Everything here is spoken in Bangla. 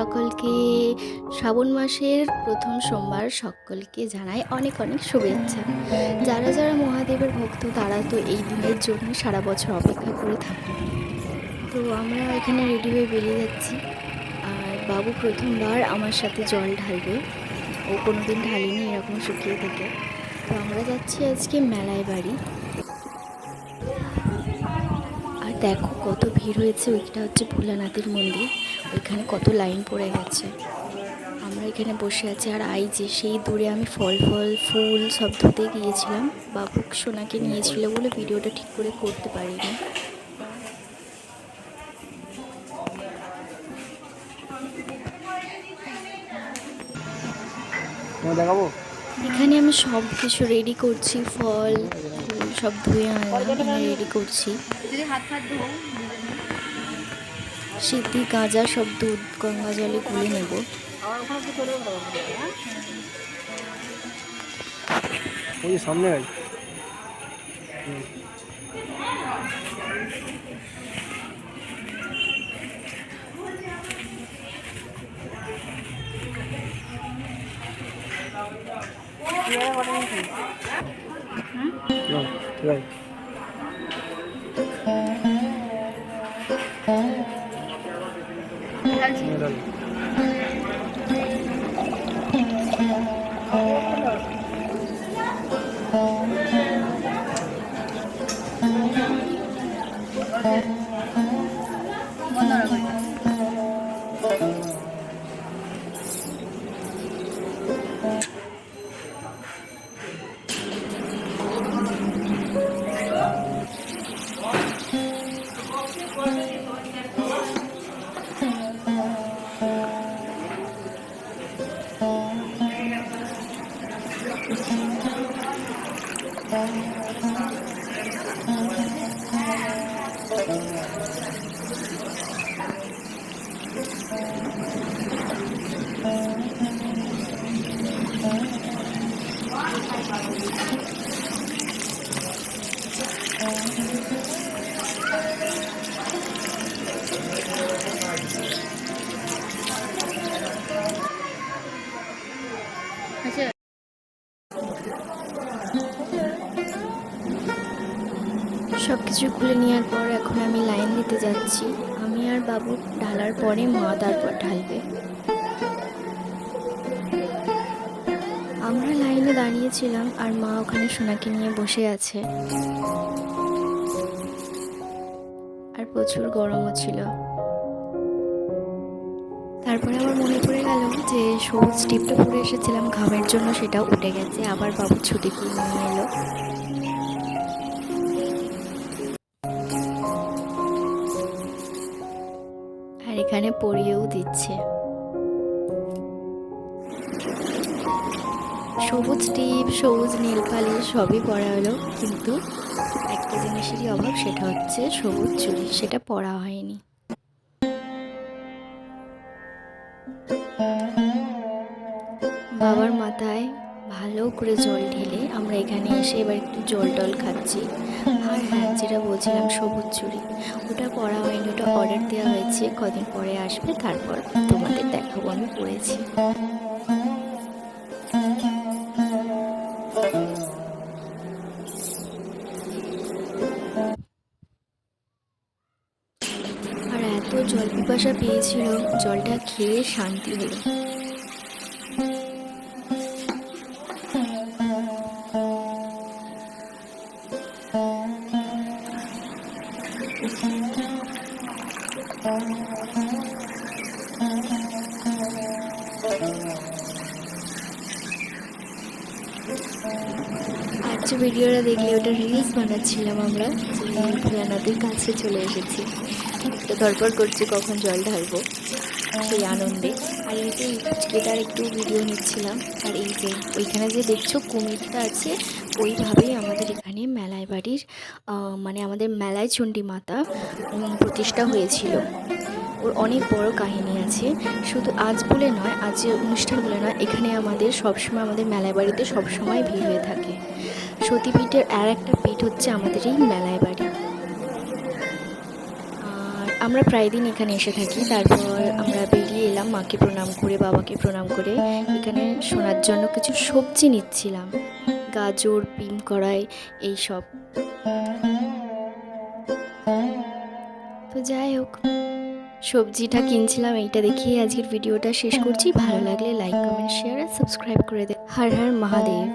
সকলকে শ্রাবণ মাসের প্রথম সোমবার সকলকে জানাই অনেক অনেক শুভেচ্ছা। যারা যারা মহাদেবের ভক্ত তারা তো এই দিনের জন্য সারা বছর অপেক্ষা করে থাকে। তো আমরা এখানে রেডি হয়ে বেরিয়ে যাচ্ছি। আর বাবু প্রথমবার আমার সাথে জল ঢালবে, ও কোনোদিন ঢালেনি এরকম শুকিয়ে থেকে। তো আমরা যাচ্ছি আজকে মেলায় বাড়ি। আর দেখো কত ভিড় হয়েছে, ওইটা হচ্ছে ভোলানাথের মন্দির, ওইখানে কত লাইন পড়ে গেছে। আমরা এখানে বসে আছি আর যে সেই দূরে আমি ফল ফুল সব ধুতে গিয়েছিলাম, বাবু সোনাকে নিয়েছিল বলে ভিডিওটা ঠিক করে করতে পারিনি। দেখাবো এখানে আমি সব কিছু রেডি করছি, ফল ফুল সব ধুয়ে আনলাম, রেডি করছি। সিদ্ধি গাঁজা সব দুধ গঙ্গা জলে গুলে নেব। ওই সামনে সব কিছু খুলে নেওয়ার পর এখন আমি লাইন দিতে যাচ্ছি। আমি আর বাবু ঢালার পরে মা তারপর ঢালবে। আমরা লাইনে দাঁড়িয়েছিলাম আর মা ওখানে সোনাকে নিয়ে বসে আছে। আর প্রচুর গরমও ছিল। তারপরে আমার মনে পড়ে গেল যে সবুজ টিপটা পরে এসেছিলাম ঘামের জন্য, সেটাও উঠে গেছে। আবার বাবু ছুটি করে নিয়ে এলো। আর এখানে পরিয়েও দিচ্ছে। সবুজ টিপ সবুজ নীল পালিশ সবই পরা হলো, কিন্তু একটা জিনিসেরই অভাব, সেটা হচ্ছে সবুজ চুড়ি, সেটা পরা হয়নি। বাবার মাথায় ভালো করে জল ঢেলে আমরা এখানে এসে এবার একটু জল টল খাচ্ছি। আর হ্যাঁ, যেটা বলছিলাম সবুজ চুড়ি, ওটা পরা হয়নি, ওটা অর্ডার দেওয়া হয়েছে, কদিন পরে আসবে, তারপর তোমাদের দেখাবো আমি পরেছি। আর এত জল পিপাসা পেয়েছিল, জলটা খেয়ে শান্তি হলো। আর যে ভিডিওটা দেখলে ওটা রিলস বানাচ্ছিলাম আমরা, যে ভোলানাথের কাছে চলে এসেছি, তো ধরপর করছি কখন জল ঢালবো সেই আনন্দে। আর এই যে পুচকেটার একটু ভিডিও নিচ্ছিলাম। আর এই যে ওইখানে যে দেখছো কুমিরটা আছে, ওইভাবেই আমাদের এখানে মেলায় বাড়ির মানে আমাদের মেলায় চণ্ডী মাতা প্রতিষ্ঠা হয়েছিল। ওর অনেক বড় কাহিনী আছে, শুধু আজ বলে নয়, আজ অনুষ্ঠান বলে নয়, এখানে আমাদের সবসময় আমাদের মেলায় বাড়িতে সবসময় ভিড় হয়ে থাকে। সতীপীঠের আর একটা পীঠ হচ্ছে আমাদের এই মেলায় বাড়ি। আর আমরা প্রায় দিন এখানে এসে থাকি। তারপর আমরা বেরিয়ে এলাম মাকে প্রণাম করে, বাবাকে প্রণাম করে। এখানে শোনার জন্য কিছু সবজি নিচ্ছিলাম, গাজর, বিন কড়াই এইসব। তো যাই হোক, সবজিটা কিনছিলাম, এইটা দেখিয়ে আজকের ভিডিওটা শেষ করছি। ভালো লাগলে লাইক, কমেন্ট, শেয়ার আর সাবস্ক্রাইব করে দেন। হর হর মহাদেব।